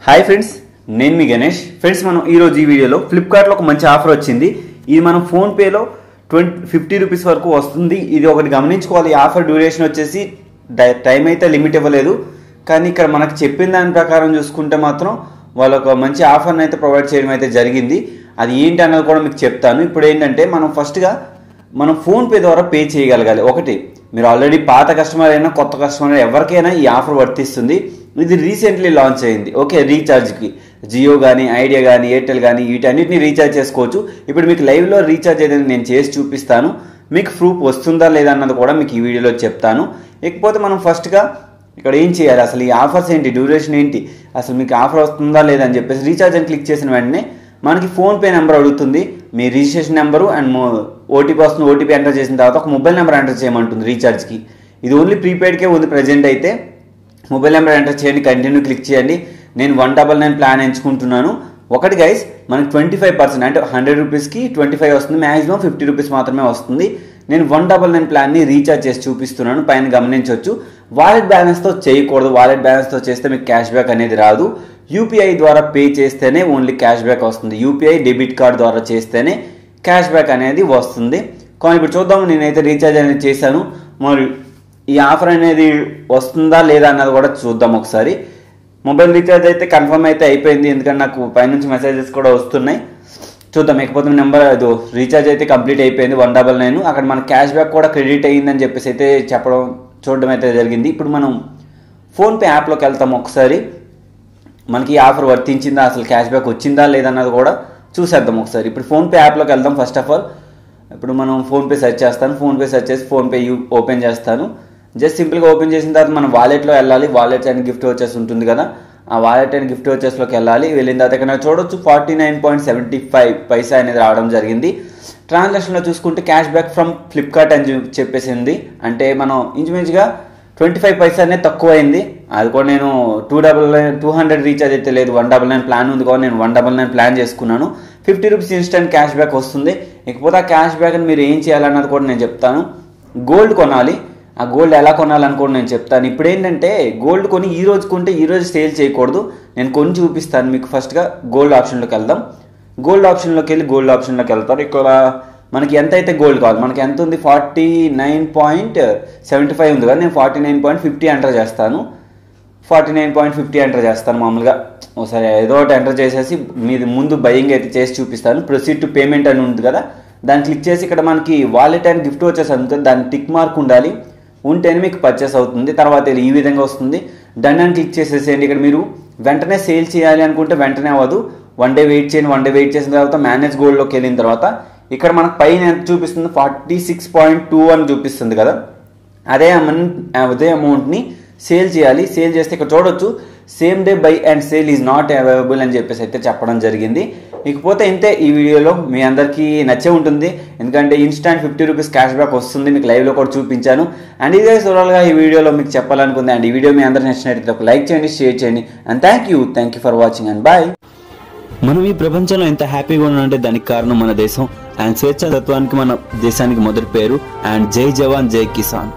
Hi friends, నేను మీ Ganesh. Friends, మనం ఈరోజు ఈ వీడియోలో ఫ్లిప్కార్ట్లో ఒక మంచి ఆఫర్ వచ్చింది. ఇది మనం ఫోన్పేలో 50 రూపీస్ వరకు వస్తుంది. ఇది ఒకటి గమనించుకోవాలి. ఈ ఆఫర్ డ్యూరేషన్ వచ్చేసి టైం అయితే లిమిట్ ఇవ్వలేదు, కానీ ఇక్కడ మనకు చెప్పిన దాని ప్రకారం చూసుకుంటే మాత్రం వాళ్ళు ఒక మంచి ఆఫర్ని అయితే ప్రొవైడ్ చేయడం అయితే జరిగింది. అది ఏంటి అన్నది కూడా మీకు చెప్తాను. ఇప్పుడు ఏంటంటే మనం ఫోన్పే ద్వారా పే చేయగలగాలి. ఒకటి, మీరు ఆల్రెడీ పాత కస్టమర్ అయినా కొత్త కస్టమర్ ఎవరికైనా ఈ ఆఫర్ వర్తిస్తుంది. ఇది రీసెంట్లీ లాంచ్ అయింది. ఓకే, రీఛార్జ్కి జియో కానీ, ఐడియా కానీ, ఎయిర్టెల్ కానీ వీటన్నిటిని రీఛార్జ్ చేసుకోవచ్చు. ఇప్పుడు మీకు లైవ్లో రీఛార్జ్ ఏదైనా నేను చేసి చూపిస్తాను. మీకు ప్రూఫ్ వస్తుందా లేదా అన్నది కూడా మీకు ఈ వీడియోలో చెప్తాను. ఇకపోతే మనం ఫస్ట్గా ఇక్కడ ఏం చేయాలి, అసలు ఈ ఆఫర్స్ ఏంటి, డ్యూరేషన్ ఏంటి, అసలు మీకు ఆఫర్ వస్తుందా లేదా అని చెప్పేసి రీఛార్జ్ అని క్లిక్ చేసిన వెంటనే మనకి ఫోన్పే నెంబర్ అడుగుతుంది. మీ రిజిస్ట్రేషన్ నెంబరు అండ్ ఓటీపీ వస్తుంది. ఓటీపీ ఎంటర్ చేసిన తర్వాత ఒక మొబైల్ నెంబర్ ఎంటర్ చేయమంటుంది రీఛార్జ్కి. ఇది ఓన్లీ ప్రీపెయిడ్కే ఉంది ప్రజెంట్ అయితే. మొబైల్ నెంబర్ ఎంటర్ చేయండి, కంటిన్యూ క్లిక్ చేయండి. నేను 199 ప్లాన్ ఎంచుకుంటున్నాను. ఒకటి గైస్, మనకి 25% అంటే 100 రూపీస్కి 25 వస్తుంది. మ్యాక్సిమం 50 రూపీస్ మాత్రమే వస్తుంది. నేను 199 ప్లాన్ని రీఛార్జ్ చేసి చూపిస్తున్నాను, పైన గమనించవచ్చు. వాలెట్ బ్యాలెన్స్తో చేయకూడదు. వాలెట్ బ్యాలెన్స్తో చేస్తే మీకు క్యాష్ బ్యాక్ అనేది రాదు. యూపీఐ ద్వారా పే చేస్తేనే ఓన్లీ క్యాష్ బ్యాక్ వస్తుంది. యూపీఐ డెబిట్ కార్డ్ ద్వారా చేస్తేనే క్యాష్ బ్యాక్ అనేది వస్తుంది. కానీ ఇప్పుడు చూద్దాము, నేనైతే రీఛార్జ్ అనేది చేశాను. మరి ఈ ఆఫర్ అనేది వస్తుందా లేదా అన్నది కూడా చూద్దాం ఒకసారి. మొబైల్ రీఛార్జ్ అయితే కన్ఫర్మ్ అయితే అయిపోయింది, ఎందుకంటే నాకు పైనుంచి మెసేజెస్ కూడా వస్తున్నాయి. చూద్దాం. ఇకపోతే నెంబర్ అది రీఛార్జ్ అయితే కంప్లీట్ అయిపోయింది 199. అక్కడ మన క్యాష్ బ్యాక్ కూడా క్రెడిట్ అయ్యిందని చెప్పేసి అయితే చూడడం అయితే జరిగింది. ఇప్పుడు మనం ఫోన్పే యాప్లోకి వెళ్తాం. ఒకసారి మనకి ఈ ఆఫర్ వర్తించిందా, అసలు క్యాష్ బ్యాక్ వచ్చిందా లేదన్నది కూడా చూసేద్దాం ఒకసారి. ఇప్పుడు ఫోన్పే యాప్లోకి వెళ్దాం. ఫస్ట్ ఆఫ్ ఆల్ ఇప్పుడు మనం ఫోన్పే సెర్చ్ చేస్తాను. ఫోన్పే సెర్చ్ చేసి ఫోన్పే ఓపెన్ చేస్తాను. జస్ట్ సింపుల్గా ఓపెన్ చేసిన తర్వాత మనం వాలెట్లో వెళ్ళాలి. వాలెట్ అండ్ గిఫ్ట్ వచ్చేసి ఉంటుంది కదా, ఆ వాలెట్ అండ్ గిఫ్ట్ వచ్చేస్లోకి వెళ్ళాలి. వెళ్ళిన తర్వాత ఇక్కడ చూడొచ్చు 49.75 అనేది రావడం జరిగింది. ట్రాన్సాక్షన్లో చూసుకుంటే క్యాష్ బ్యాక్ ఫ్రమ్ ఫ్లిప్కార్ట్ అని చెప్పేసింది. అంటే మనం ఇంచుమించుగా 25 పైసా అనేది తక్కువ అయింది. అది కూడా నేను 200 రీఛార్జ్ అయితే లేదు, 199 ప్లాన్ ఉంది కూడా నేను 199 ప్లాన్ చేసుకున్నాను. 50 రూపీస్ ఇన్స్టెంట్ క్యాష్ బ్యాక్ వస్తుంది. ఇకపోతే ఆ క్యాష్ బ్యాక్ని మీరు ఏం చేయాలన్నది కూడా నేను చెప్తాను. గోల్డ్ కొనాలి. ఆ గోల్డ్ ఎలా కొనాలని కూడా నేను చెప్తాను. ఇప్పుడు ఏంటంటే గోల్డ్ కొని ఈ రోజు కొంటే ఈ రోజు సేల్ చేయకూడదు. నేను కొని చూపిస్తాను మీకు. ఫస్ట్గా గోల్డ్ ఆప్షన్లోకి వెళ్దాం. గోల్డ్ ఆప్షన్లోకి వెళ్ళి గోల్డ్ ఆప్షన్లోకి వెళ్తారు. ఇక్కడ మనకి ఎంత అయితే గోల్డ్ కావాలి, మనకి ఎంత ఉంది 49.75 ఉంది కదా, నేను 49.50 ఎంటర్ చేస్తాను. 49.50 ఎంటర్ చేస్తాను. మామూలుగా ఒకసారి ఏదో ఒకటి ఎంటర్ చేసేసి మీరు ముందు బయింగ్ అయితే చేసి చూపిస్తాను. ప్రొసీడ్ టు పేమెంట్ అని ఉంది కదా, దాన్ని క్లిక్ చేసి ఇక్కడ మనకి వాలెట్ అండ్ గిఫ్ట్ వచ్చేసి కదా, దాని టిక్ మార్క్ ఉండాలి. ఉంటేనే మీకు పర్చేస్ అవుతుంది. తర్వాత ఈ విధంగా వస్తుంది. డన్ అని క్లిక్ చేసేసేయండి. ఇక్కడ మీరు వెంటనే సేల్ చేయాలి అనుకుంటే వెంటనే అవ్వదు. 1 డే వెయిట్ చేయండి. 1 డే వెయిట్ చేసిన తర్వాత మేనేజ్ గోల్డ్లోకి వెళ్ళిన తర్వాత ఇక్కడ మనకు పైన ఎంత చూపిస్తుంది 46.21 చూపిస్తుంది కదా, అదే అమౌంట్ని సేల్ చేయాలి. సేల్ చేస్తే ఇక్కడ చూడొచ్చు same day by and sale is not available అని చెప్పేసి అయితే చెప్పడం జరిగింది. ఇకపోతే ఇంతే. ఈ వీడియోలో మీ అందరికీ నచ్చే ఉంటుంది, ఎందుకంటే ఇన్స్టాంట్ 50 రూపీస్ క్యాష్ బ్యాక్ వస్తుంది. మీకు లైవ్లో కూడా చూపించాను. అండ్ ఇదే ఓవరాల్గా ఈ వీడియోలో మీకు చెప్పాలనుకుంది. అండ్ ఈ వీడియో మీ అందరికి నచ్చినట్లయితే ఒక లైక్ చేయండి, షేర్ చేయండి. And thank you for watching and bye. మనం ఈ ప్రపంచంలో ఎంత హ్యాపీగా ఉన్నామంటే దానికి కారణం మన దేశం. అండ్ స్వేచ్ఛా తత్వానికి మన దేశానికి మొదటి పేరు. అండ్ జై జవాన్ జై కిసాన్.